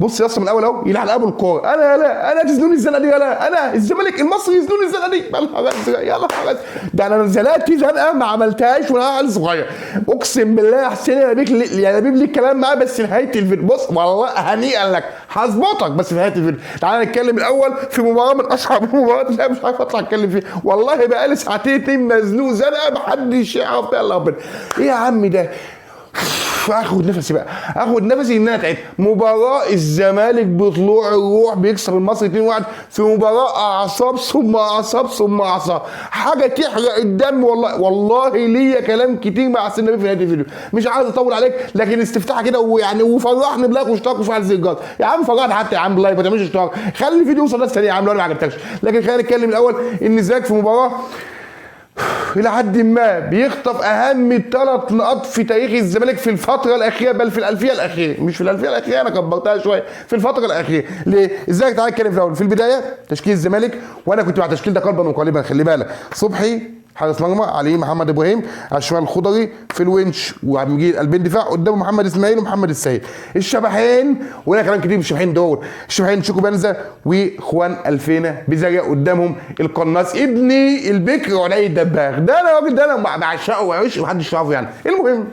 بص يا اسطى من الاول اهو يلعب ابو الكوره، انا تزنوني الزنقه دي، انا الزمالك المصري يزنوني الزنقه دي، يا نهار ازرق، ده انا زنقت في زنقه ما عملتهاش وانا عيل صغير، اقسم بالله يا حسين يا لبيب لي الكلام معاه بس نهايه الفيديو. بص والله هنيئا لك هظبطك بس في نهايه الفيديو. تعالى نتكلم الاول في مباراه من اشهر المباريات اللي مش عارف اطلع اتكلم فيها، والله بقالي ساعتين اتنين مزنوق زنقه محدش يعرف يلا ربنا. ايه يا عم ده؟ اخد نفسي بقى، اخد نفسي ان انا تعبت. مباراه الزمالك بطلوع الروح بيكسب المصري 2-1 في مباراه اعصاب ثم اعصاب ثم اعصاب، حاجه تحرق الدم. والله ليا كلام كتير مع حسين نبيل في نهايه الفيديو، مش عايز اطول عليك لكن استفتاح كده ويعني وفرحني بلايك واشتراك وفعل زر الجرس يا عم، فرحني حتى يا عم بلايك ما تعملش اشتراك، خلي الفيديو يوصل ناس ثانيه يا عم لو ما عجبتكش. لكن خلينا نتكلم الاول ان الزمالك في مباراه الى حد ما بيخطف اهم 3 نقاط في تاريخ الزمالك في الفتره الاخيره، بل في الالفيه الاخيره، مش في الالفيه الاخيره انا كبرتها شويه، في الفتره الاخيره. ليه؟ ازاي؟ تعالى نتكلم في الاول. في البدايه تشكيل الزمالك، وانا كنت مع التشكيل ده قلبا وقالبا، خلي بالك. صبحي حارس مرمى، عليه محمد ابراهيم، على الشمال الخضري، في الونش وعبد المجيد قلبين دفاع، قدامه محمد اسماعيل ومحمد السيد. الشبحين ولا كلام كتير في الشبحين دول، الشبحين شيكو بنزا واخوان الفينا بزاجة، قدامهم القناص ابني البكر وعلي الدباغ، ده انا الراجل ده انا بعشقه وعيش محدش يعرفه يعني. المهم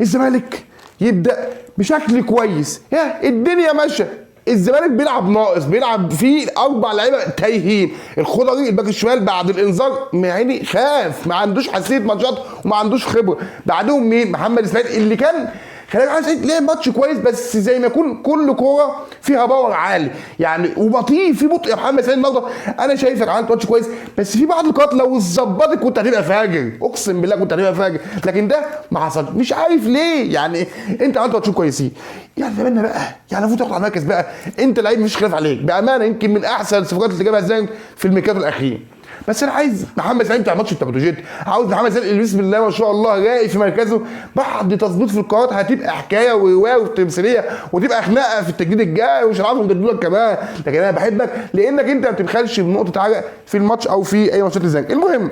الزمالك يبدا بشكل كويس، يا الدنيا ماشيه، الزمالك بيلعب ناقص، بيلعب فيه 4 لعيبه تايهين. الخضري الباك الشمال بعد الانذار يعني خاف، ما عندوش حساسيه ماتشات وما عندوش خبره. بعدهم مين؟ محمد اسماعيل اللي كان خلي بالك محمد ليه ماتش كويس بس زي ما يكون كل كوره فيها باور عالي يعني وبطيء، في بطء يا محمد اسماعيل النهارده. انا شايفك عملت ماتش كويس بس في بعض الكرات لو اتظبطت كنت هتبقى فاجر، اقسم بالله كنت هتبقى فاجر، لكن ده ما حصلش مش عارف ليه. يعني انت عملت ماتشين كويسين، يعني زماننا بقى يعني المفروض تاخد على المركز بقى، انت لعيب مفيش خلاف عليك بامانه، يمكن من احسن الصفقات اللي جابها الزمالك في الميركاتو الاخير. بس انا عايز محمد اسماعيل بتاع ماتش التابوتوجيت، عاوز محمد اسماعيل اللي بسم الله ما شاء الله رايق في مركزه، بعد تظبيط في القرارات هتبقى حكايه وروايه وتمثيليه وتبقى خناقه في التجديد الجاي ومش هنعرف نجدد لك كمان. لكن انا بحبك لانك انت ما بتبخلش بنقطه عرق في الماتش او في اي ماتشات الزمالك. المهم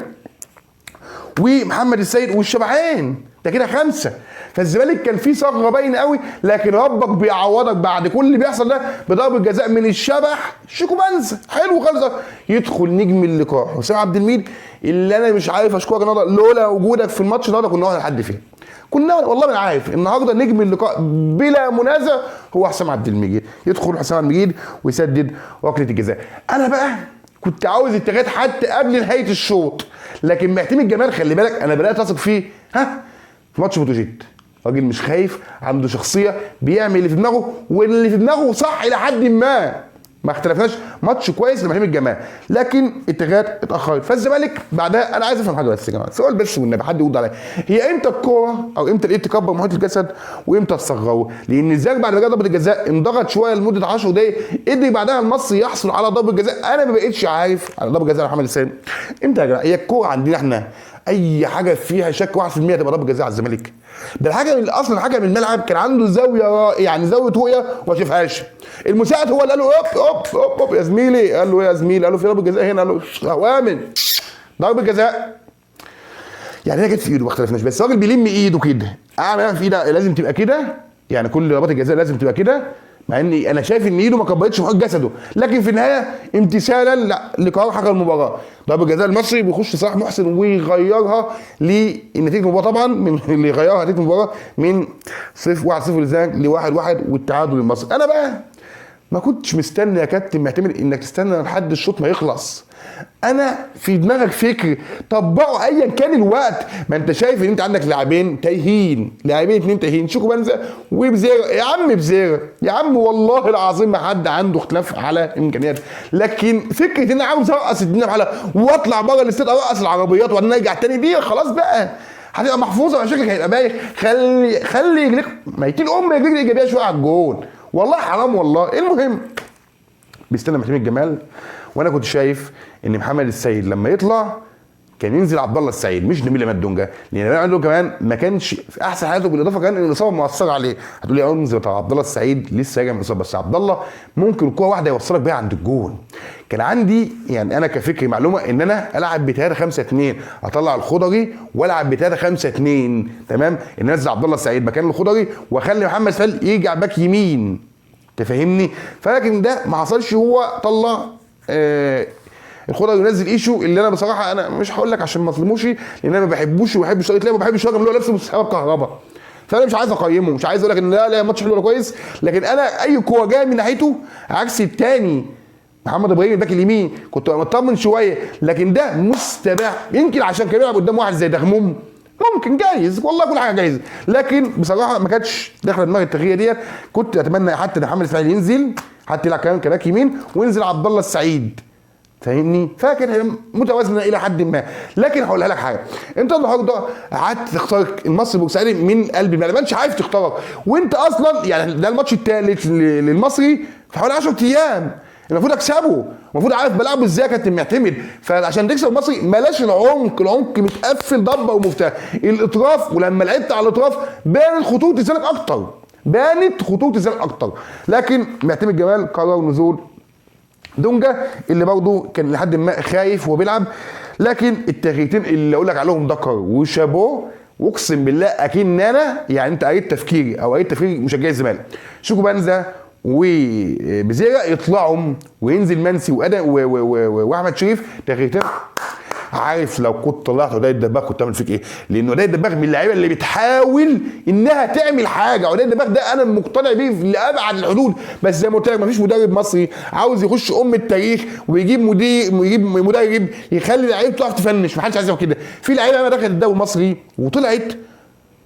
ومحمد السيد والشبعان ده كده 5. فالزمالك كان فيه ثغره باينه قوي، لكن ربك بيعوضك بعد كل اللي بيحصل ده بضربه جزاء من الشبح شيكو بنزا، حلو خالص. يدخل نجم اللقاء حسام عبد المجيد اللي انا مش عارف اشكرك النهارده، لولا وجودك في الماتش النهارده كنا واخدين لحد فين. كنا والله ما عارف النهارده نجم اللقاء بلا منازع هو حسام عبد المجيد. يدخل حسام عبد المجيد ويسدد ركله الجزاء. انا بقى كنت عاوز التغييرات حتى قبل نهايه الشوط، لكن معتمد جمال خلي بالك انا بدات اثق فيه في ماتش بوتوجيت، راجل مش خايف، عنده شخصيه، بيعمل اللي في دماغه واللي في دماغه صح الى حد ما اختلفناش. ماتش كويس لمحمد الجمال، لكن التغييرات اتاخرت. فالزمالك بعدها انا عايز افهم حاجه بس يا جماعه، سؤال بس والنبي حد يرد عليا، هي امتى الكوره او امتى الايد تكبر محيط الجسد وامتى تصغره؟ لان الزمالك بعد ما جاب ضربه الجزاء انضغط شويه لمده 10 دقائق، قدر بعدها المصري يحصل على ضربه جزاء. انا ما بقتش عارف على ضربه جزاء محمد السيد امتى يا جماعه. هي الكوره عندنا احنا اي حاجه فيها شك 1% تبقى ضربه جزاء على الزمالك. ده الحاجه من اصلا حاجه من الملعب كان عنده زاويه يعني زاويه رؤيه وما شافهاش. المساعد هو اللي قال له اوب يا زميلي، قال له يا زميلي، قال له في ضربه جزاء هنا، قال له اوامن ضربه جزاء. يعني هي جت في ايده ما اختلفناش، بس الراجل بيلم ايده كده، اعمل في ايده لازم تبقى كده، يعني كل ضربات الجزاء لازم تبقى كده، مع اني انا شايف ان ايده ما كبرتش محيط جسده، لكن في النهايه امتثالا لقرار حكم المباراه ضربه جزاء المصري بيخش صلاح محسن ويغيرها لنتيجه المباراه، طبعا من اللي غيرها نتيجه المباراه من 1-0 للزمالك ل1-1 والتعادل للمصري. انا بقى ما كنتش مستني يا كابتن معتمد انك تستنى لحد الشوط ما يخلص. انا في دماغك فكر طبقه ايا كان الوقت، ما انت شايف ان انت عندك لاعبين تايهين، لاعبين 2 تايهين، شيكو بنزا وبزيرة. يا عم بزيرة يا عم والله العظيم ما حد عنده اختلاف على امكانيات، لكن فكره ان انا عاوز ارقص الدنيا بحالها واطلع بره الاستاد ارقص العربيات وبعدين ارجع تاني دي خلاص بقى هتبقى محفوظه شكلك هيبقى باين. خلي رجليك ميتين رجليك ايجابيه شويه على الجون، والله حرام والله. المهم بيستنى محمد الجمال، وانا كنت شايف ان محمد السيد لما يطلع كان ينزل عبد الله السعيد مش نبيل عماد دونجا، لان نبيل عماد دونجا كمان ما كانش في احسن حالاته، بالاضافه كمان ان الاصابه مؤثره عليه. هتقول لي انزل بتاع عبد الله السعيد لسه راجع من الاصابه، بس عبد الله ممكن الكوره واحده يوصلك بيها عند الجون. كان عندي يعني انا كفكري معلومه ان انا العب ب 3-5-2، اطلع الخضري والعب ب 3-5-2 تمام، ان انزل عبد الله السعيد مكان الخضري واخلي محمد اسماعيل يرجع باك يمين تفهمني؟ فلكن ده ما حصلش. هو طلع الخضر ينزل ايشو اللي انا بصراحه انا مش هقول لك عشان ما اظلموش، لان انا ما بحبوش وبحبش طريقه لعبه، ما بحبش الراجل اللي هو لابس سحاب كهرباء. فانا مش عايز اقيمه، مش عايز اقول لك ان لا ماتش حلو ولا كويس، لكن انا اي كوره جايه من ناحيته عكس الثاني محمد ابراهيم الباك اليمين كنت مطمن شويه، لكن ده مستباح. يمكن عشان كان بيلعب قدام واحد زي دغموم ممكن جايز، والله كل حاجه جايزه، لكن بصراحه ما كانتش داخله دماغي التغيير ديت. كنت اتمنى حتى ان محمد اسماعيل ينزل، حتى يلعب كمان كباك يمين، وينزل عبد الله السعيد، فاهمني؟ فكان متوازنه الى حد ما. لكن هقولها لك حاجه، انت النهارده قعدت تختار المصري البورسعيدي من قلب الملعب، ما انتش عارف تختاره، وانت اصلا يعني ده الماتش الثالث للمصري في حوالي 10 ايام، المفروض اكسبه، المفروض عارف بلعبه ازاي، كابتن معتمد. فعشان تكسب المصري بلاش العمق متقفل ضبه ومفتاح الاطراف، ولما لعبت على الاطراف بانت خطوط الزمالك اكتر، لكن معتمد جمال قرر نزول دونجا اللي برضه كان لحد ما خايف وبيلعب. لكن التغييرتين اللي اقول لك عليهم دكر وشابوه، واقسم بالله اكن انا يعني انت قريت تفكيري او قريت تفكير مشجعي الزمالك. شوكو بانزا وبزيرا يطلعوا وينزل منسي وادم واحمد شريف، تغييرتين عارف لو كنت طلعت عدي الدباغ كنت اعمل فيك ايه؟ لان عدي الدباغ من اللعيبه اللي بتحاول انها تعمل حاجه. عدي الدباغ ده انا مقتنع بيه لابعد الحدود، بس زي ما قلت لك مفيش مدرب مصري عاوز يخش التاريخ ويجيب مدرب يخلي لعيبه تعرف تفنش، محدش عايز يعمل كده. في لعيبه ما دخلت الدوري المصري وطلعت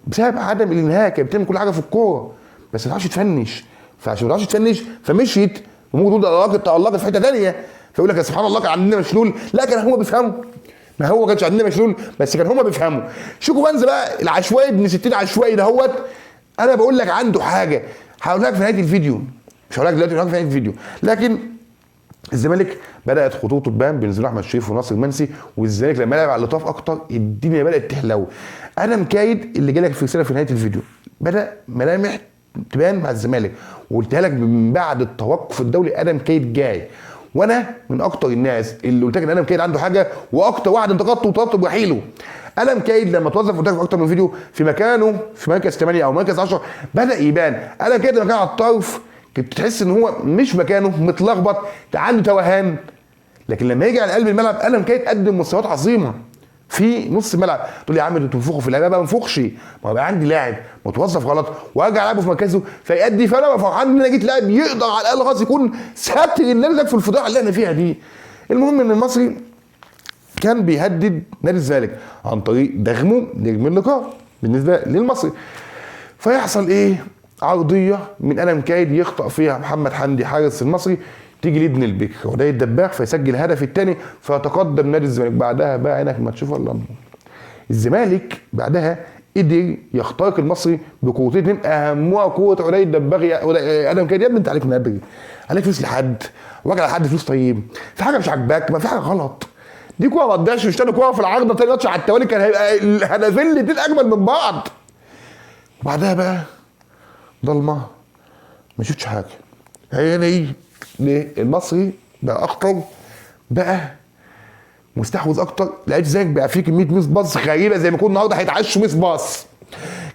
بسبب عدم الانهاك، كانت بتعمل كل حاجه في الكوره بس ما تعرفش تفنش، فعشان ما تعرفش تفنش فمشيت، وممكن تقول تألقت في حته ثانيه، فيقول لك يا سبحان الله كان عندنا مشلول. لا كان هم بيفهموا، ما هو ما كانش عندنا مشلول بس كان هم بيفهموا. شوكو بانزا بقى العشوائي ابن 60 عشوائي دهوت، انا بقول لك عنده حاجه هقول لك في نهايه الفيديو، مش هقول لك دلوقتي، هقول لك في نهايه الفيديو. لكن الزمالك بدات خطوطه تبان بينزلوا احمد شريف وناصر منسي، والزمالك لما لعب على اللطاف اكتر الدنيا بدات تحلو. انا مكايد اللي جالك في رساله في نهايه الفيديو، بدا ملامح تبان مع الزمالك، وقلتها لك من بعد التوقف الدولي. ادم كايد جاي، وانا من اكتر الناس اللي قلت لك ان ادم كايد عنده حاجه، واكتر واحد انتقدته وطلبت برحيله. ادم كايد لما توظف قلت لك في اكتر من فيديو في مكانه في مركز 8 او مركز 10 بدا يبان. ادم كايد لما كان على الطرف كنت تحس ان هو مش مكانه، متلخبط، عنده توهان، لكن لما يجي على قلب الملعب ادم كايد قدم مستويات عظيمه في نص الملعب. تقول لي يا عم انتوا بتنفخوا في اللعيبه، ما بنفخش، ما بقى عندي لاعب متوظف غلط وارجع العبه في مركزه فيأدي، فانا ببقى فرحان ان انا جيت لاعب يقدر على الاقل خالص يكون ساتر النادي في الفضيحه اللي احنا فيها دي. المهم ان المصري كان بيهدد نادي الزمالك عن طريق دغمه نجم اللقاء بالنسبه للمصري، فيحصل ايه؟ عرضيه من ادم كايد يخطأ فيها محمد حمدي حارس المصري، تيجي لابن البكر عدي الدباغ فيسجل الهدف الثاني فيتقدم نادي الزمالك. بعدها بقى عينك ما تشوف الا الزمالك بعدها قدر يخترق المصري بقوتين، اهمها قوه عدي الدباغ. ادم كايد يا ابني انت عليك من بدري، عليك فلوس لحد وراجع لحد فلوس، طيب في حاجه مش عاجباك، ما في حاجه غلط. دي كوره ما تضيعش، مش تاني كوره في العارضه تاني ماتش على التوالي كان هيبقى الهدفين الاثنين اجمل من بعض. وبعدها بقى ضلمه ما شفتش حاجه. عيني ليه؟ المصري بقى اخطر، بقى مستحوذ اكتر، لقيت زيك بقى فيه كميه ميس باص غريبه زي ما يكون النهارده هيتعشوا ميس باص.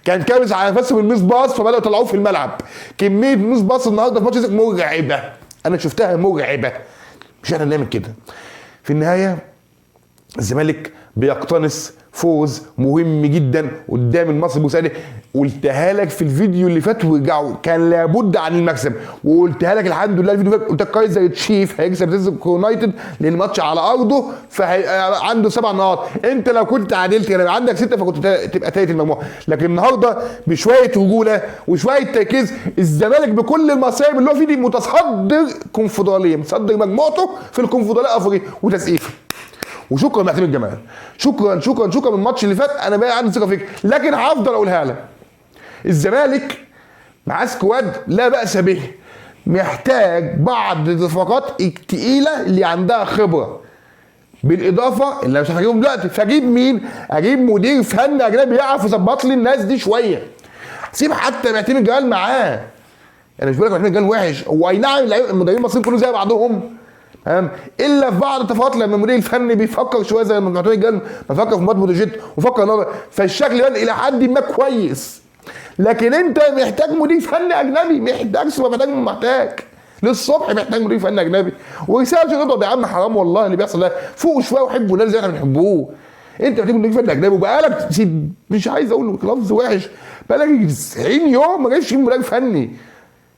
كان كابس على نفسه من ميس باص فبداوا يطلعوه في الملعب. كميه ميس باص النهارده في ماتش زيك مرعبه، انا شفتها مرعبه، مش احنا نعمل كده. في النهايه الزمالك بيقتنص فوز مهم جدا قدام المصري البورسعيدي. قلتها لك في الفيديو اللي فات ورجعوا، كان لابد عن المكسب، وقلتها لك الحمد لله الفيديو اللي فات قلت لك كايزر زي تشيف هيكسب زيزك يونايتد لان الماتش على ارضه فهيبقى عنده 7 نقاط. انت لو كنت عدلت يعني عندك 6 فكنت تبقى ثالث المجموعه. لكن النهارده بشويه رجوله وشويه تركيز الزمالك بكل المصايب اللي هو فيه دي متصدر كونفدراليه، متصدر مجموعته في الكونفدراليه الافريقيه وتسقيف. وشكرا معتمد جمال، شكرا من الماتش اللي فات، انا بقى عندي ثقه فيك. لكن هفضل اقولها لك، الزمالك معاه سكواد لا باس به، محتاج بعض الصفقات التقيله اللي عندها خبره، بالاضافه اللي مش هجيبهم دلوقتي، فاجيب مين؟ اجيب مدير فني اجنبي يعرف يظبط لي الناس دي شويه. سيب حتى معتمد جمال معاه، انا مش بقول لك معتمد جمال وحش، هو اي نعم المدربين المصريين كلهم زي بعضهم تمام، الا في بعض التفاوضات لما المدير الفني بيفكر شويه زي ما معتمد جمال بفكر في مات بوتوجيت وفكر النهارده، فالشكل بان الى حد ما كويس. لكن انت محتاج مدير فني اجنبي، محتاج للصبح محتاج مدير فني اجنبي. ورساله اضرب يا عم، حرام والله اللي بيحصل ده، فوق شويه وحبوا الناس زي ما احنا بنحبوه. انت محتاج مدير فني اجنبي، وبقالك مش عايز اقول لفظ وحش، بقالك 90 يوم ما جايبش مدير فني.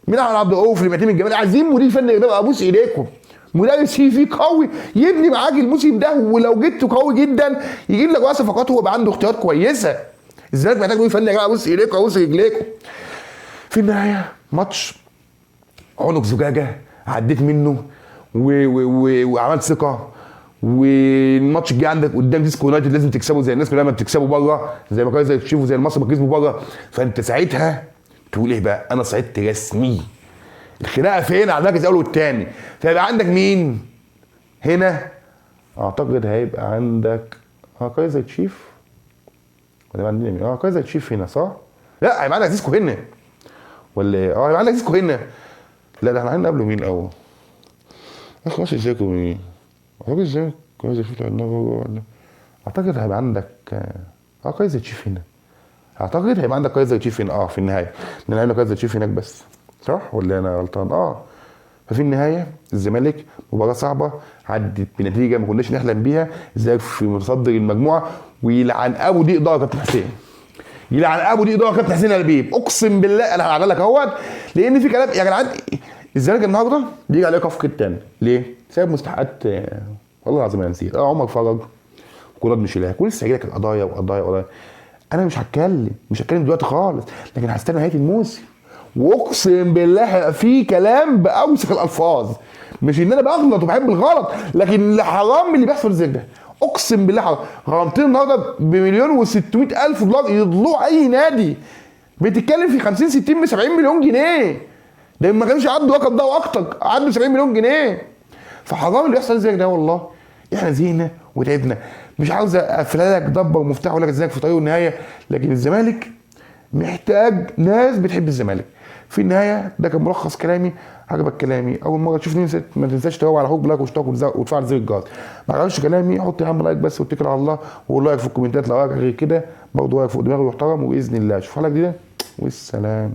مين على عبد الرؤوف لمتيم الجمال، عايزين مدير فني اجنبي، ابوس ايديكم. مدرب سي في قوي يبني معاك الموسم ده، ولو جبته قوي جدا يجيب لك بقى صفقات، هو بقى عنده اختيارات كويسه. الزمالك محتاج مدير فني يا جماعه، ابوس ايديكم ابوس رجليكم. في النهايه ماتش عنق زجاجه عديت منه وعملت ثقه، والماتش الجاي عندك قدام ديسكو يونايتد لازم تكسبه زي الناس كلها ما بتكسبه بره، زي ما كانوا زي تشوفوا زي المصري بيكسبوا بره. فانت ساعتها تقول ايه بقى؟ انا صعدت رسمي. الخناقه فين؟ على المركز الاول والثاني. فيبقى عندك مين هنا؟ اعتقد هيبقى عندك كايزر تشيف، ولا عندنا مين؟ كايزر تشيف هنا صح؟ لا هيبقى عندك ديسكو هنا ولا ايه؟ هيبقى عندك ديسكو هنا. لا ده احنا عندنا قبله مين الاول؟ اخ ماشي ازيكم مين؟ اعتقد ازيك كايزر تشيف لعبناه بره ولا؟ اعتقد هيبقى عندك كايزر تشيف هنا. اعتقد هيبقى عندك كايزر تشيف هنا في النهايه، لان عندنا كايزر تشيف هناك بس، صح ولا انا غلطان؟ ففي النهايه الزمالك مباراه صعبه عدت بنتيجه ما كناش نحلم بيها، ازاي في متصدر المجموعه، ويلعن ابو دي اداره كابتن حسين، يلعن ابو دي اداره كابتن حسين البيب. اقسم بالله انا هعمل لك اهوت، لان في كلام يا جدعان الزمالك النهارده بيجي عليه كفر تاني ليه؟ بسبب مستحقات والله العظيم انا نسيت. عمر فرج وكولاد مش لاك، ولسه هيجي لك القضايا. انا مش هتكلم دلوقتي خالص، لكن هستنى نهايه الموسم، واقسم بالله هيبقى في كلام باوسخ الالفاظ. مش ان انا بغلط وبحب الغلط، لكن حرام اللي بيحصل زي ده. اقسم بالله حرام. غرامتين النهارده ب1,600,000 دولار يضلوا اي نادي. بتتكلم في 50 60 70 مليون جنيه. ده ما كانش عدوا الرقم ده واكتر، عدوا 70 مليون جنيه. فحرام اللي بيحصل زي ده والله. احنا زهقنا وتعبنا. مش عاوز اقفلها لك ضبه ومفتاح اقول لك الزمالك في طريقه النهايه، لكن الزمالك محتاج ناس بتحب الزمالك. في النهايه ده كان ملخص كلامي. عجبك كلامي اول مره تشوفني ما تنساش تدور على حب لايك واشتراك وتفعل زر الجرس. ما عجبكش كلامي حط يا عم لايك بس واتكل على الله، وقول رايك في الكومنتات. لو رايك غير كده برضه رايك فوق دماغي محترم، وباذن الله اشوف حلقه جديده والسلام.